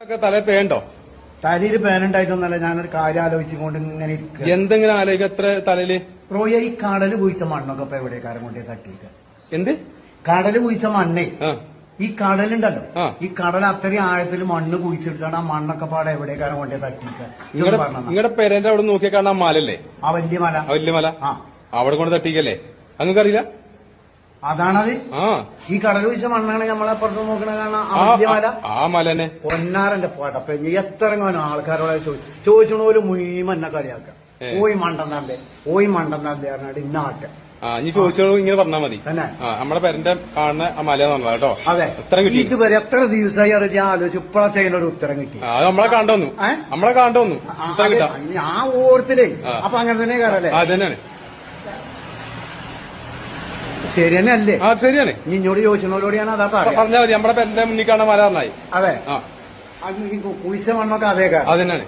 തല പേണ്ടോ? തലയിൽ പേനുണ്ടായിട്ടൊന്നല്ല, ഞാനൊരു കാര്യം ആലോചിച്ചുകൊണ്ട് ഇങ്ങനെ ഇരിക്കുക. എന്തെങ്കിലും ആലോചിക്ക? എത്ര തലയില് റോയ ഈ കടല് കുഴിച്ച മണ്ണൊക്കെ ഇപ്പൊ എവിടേക്കാരം കൊണ്ടേ തട്ടിക്ക? എന്ത് കടല് കുഴിച്ച മണ്ണേ? ആ ഈ കടലുണ്ടല്ലോ, ആ. ഈ കടൽ അത്രയും ആഴത്തിൽ മണ്ണ് കുഴിച്ചെടുത്താണ് ആ മണ്ണൊക്കെ പാടെ എവിടേക്കാരം കൊണ്ടേ തട്ടിക്ക? നിങ്ങളുടെ പേരന്റെ അവിടെ നോക്കിയാൽ കാണാൻ മലല്ലേ? ആ വലിയ മല. ആ വലിയ മല. ആ അവിടെ കൊണ്ട് തട്ടിക്കല്ലേ? അങ്ങക്കറിയില്ല? അതാണത്. ആ ഈ കടൽ കുഴിച്ച മണ്ണാണ് നമ്മളപ്പുറത്ത് നോക്കണ കാണാൻ ആ വലിയ മല. ആ മലനെ പൊന്നാരന്റെ പടപ്പ എത്ര ആൾക്കാരോടെ ചോദിച്ചോണ്ട് പോലും മുഴുവൻ എന്നെ കളിയാക്കാം. ഓയി മണ്ടെന്നല്ലേ, ഓയി മണ്ടെന്നല്ലേ പറഞ്ഞാൽ ഇന്നാട്ടെ. ആ നീ ചോദിച്ചോളൂ, ഇങ്ങനെ പറഞ്ഞാൽ മതി. തന്നെ നമ്മളെ പേരന്റെ കാണുന്ന ആ മല പറഞ്ഞ കേട്ടോ. അതെ, ഉത്തരം കിട്ടി. ഇതുവരെ എത്ര ദിവസമായി അറിയാൻ ആലോചിച്ചു, ഇപ്പഴാ ചെയ്യുന്ന ഒരു ഉത്തരം കിട്ടി. അത് നമ്മളെ കണ്ടോന്നു, നമ്മളെ കണ്ടോന്നു ഉത്തരം കിട്ടാം. ആ ഓർത്തില്ലേ? അപ്പൊ അങ്ങനെ തന്നെ കയറല്ലേ? അതന്നെയാണ്, ശരി തന്നെയല്ലേ? ആ ശരിയാണ്. നീ ഇങ്ങോട്ട് ചോദിച്ചോളോട് ഞാൻ അതാ പറഞ്ഞാൽ മതി. നമ്മളെ പേരന്റെ മുന്നിൽ കാണാൻ മല പറഞ്ഞായി. അതെ, ആ കുഴിച്ച മണ്ണൊക്കെ അതേ കാരണം അതന്നെയാണ്.